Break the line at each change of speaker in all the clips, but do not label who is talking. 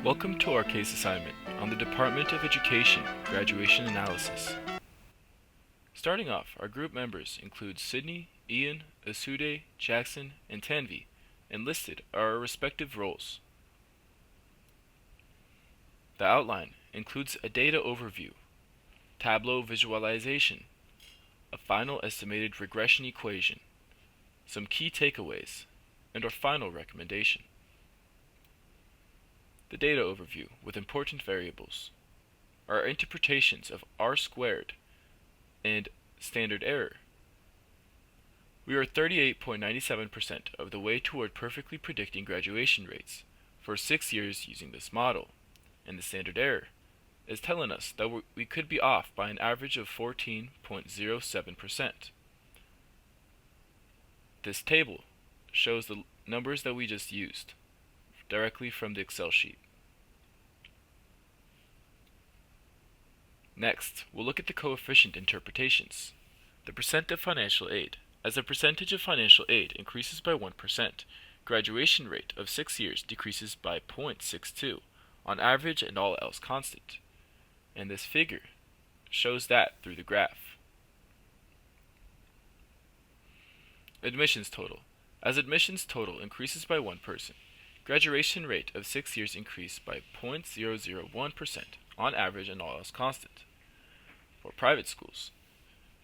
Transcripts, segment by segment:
Welcome to our case assignment on the Department of Education Graduation Analysis. Starting off, our group members include Sydney, Ian, Asude, Jackson, and Tanvi, and listed are our respective roles. The outline includes a data overview, Tableau visualization, a final estimated regression equation, some key takeaways, and our final recommendation. The data overview with important variables. Our interpretations of R² and standard error. We are 38.97% of the way toward perfectly predicting graduation rates for 6 years using this model, and the standard error is telling us that we could be off by an average of 14.07%. This table shows the numbers that we just used directly from the Excel sheet. Next, we'll look at the coefficient interpretations. The percent of financial aid. As the percentage of financial aid increases by 1%, graduation rate of 6 years decreases by 0.62 on average and all else constant. And this figure shows that through the graph. Admissions total. As admissions total increases by one person, graduation rate of 6 years increased by 0.001% on average and all else constant. For private schools,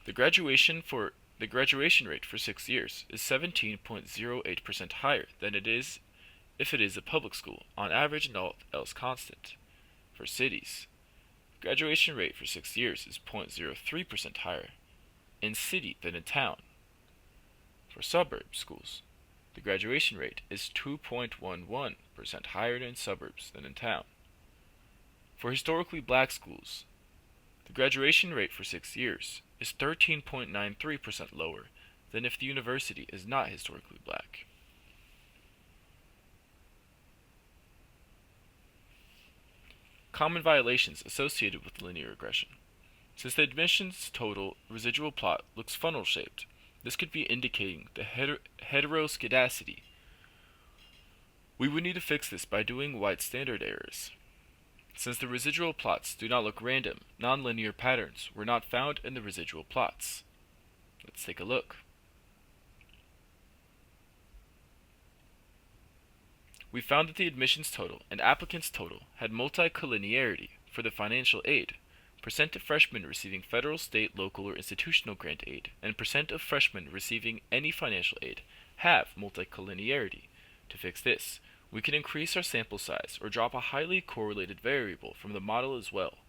the graduation rate for 6 years is 17.08% higher than it is if it is a public school on average and all else constant. For cities, graduation rate for 6 years is 0.03% higher in city than in town. For suburb schools, the graduation rate is 2.11% higher in suburbs than in town. For historically black schools, the graduation rate for 6 years is 13.93% lower than if the university is not historically black. Common violations associated with linear regression. Since the admissions total residual plot looks funnel-shaped, this could be indicating the heteroscedasticity. We would need to fix this by doing wide standard errors. Since the residual plots do not look random, nonlinear patterns were not found in the residual plots. Let's take a look. We found that the admissions total and applicants total had multicollinearity for the financial aid, percent of freshmen receiving federal, state, local, or institutional grant aid, and percent of freshmen receiving any financial aid have multicollinearity. To fix this, we can increase our sample size or drop a highly correlated variable from the model as well.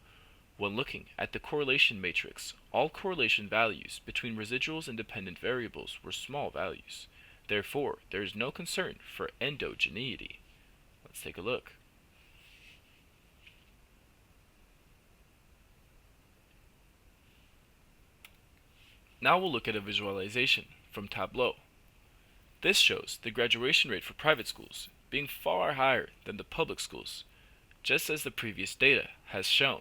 When looking at the correlation matrix, all correlation values between residuals and dependent variables were small values. Therefore, there is no concern for endogeneity. Let's take a look. Now we'll look at a visualization from Tableau. This shows the graduation rate for private schools being far higher than the public schools, just as the previous data has shown.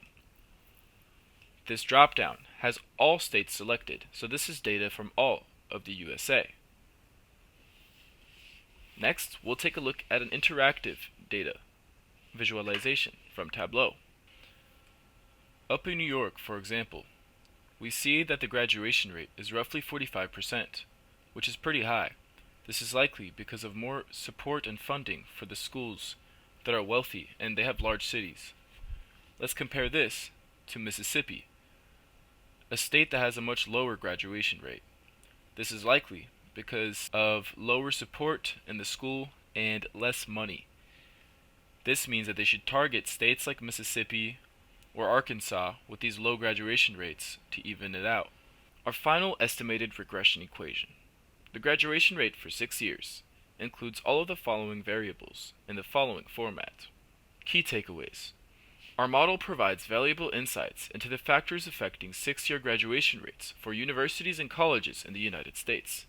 This drop-down has all states selected, so this is data from all of the USA. Next, we'll take a look at an interactive data visualization from Tableau. Up in New York, for example, we see that the graduation rate is roughly 45%, which is pretty high. This is likely because of more support and funding for the schools that are wealthy and they have large cities. Let's compare this to Mississippi, a state that has a much lower graduation rate. This is likely because of lower support in the school and less money. This means that they should target states like Mississippi or Arkansas with these low graduation rates to even it out. Our final estimated regression equation. The graduation rate for 6 years includes all of the following variables in the following format. Key takeaways. Our model provides valuable insights into the factors affecting 6-year graduation rates for universities and colleges in the United States.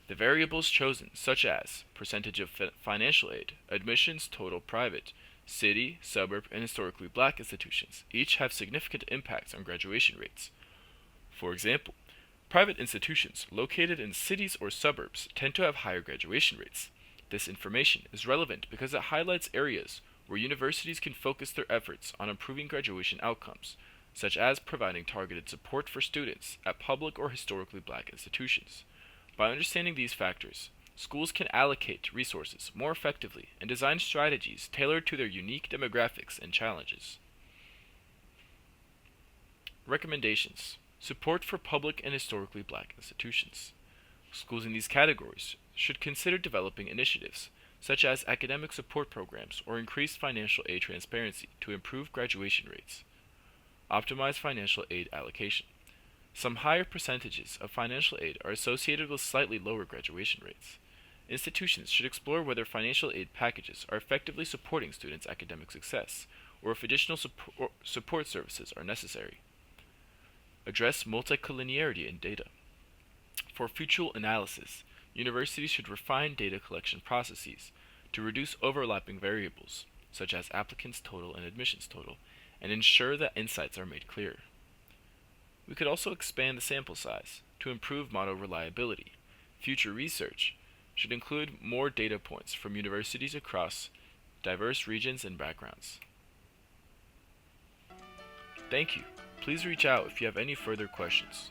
The variables chosen, such as percentage of financial aid, admissions total private, city, suburb, and historically black institutions, each have significant impacts on graduation rates. For example, private institutions located in cities or suburbs tend to have higher graduation rates. This information is relevant because it highlights areas where universities can focus their efforts on improving graduation outcomes, such as providing targeted support for students at public or historically black institutions. By understanding these factors, schools can allocate resources more effectively and design strategies tailored to their unique demographics and challenges. Recommendations: support for public and historically black institutions. Schools in these categories should consider developing initiatives such as academic support programs or increased financial aid transparency to improve graduation rates. Optimize financial aid allocation. Some higher percentages of financial aid are associated with slightly lower graduation rates. Institutions should explore whether financial aid packages are effectively supporting students' academic success, or if additional support services are necessary. Address multicollinearity in data. For future analysis, universities should refine data collection processes to reduce overlapping variables, such as applicants' total and admissions total, and ensure that insights are made clear. We could also expand the sample size to improve model reliability. Future research should include more data points from universities across diverse regions and backgrounds. Thank you. Please reach out if you have any further questions.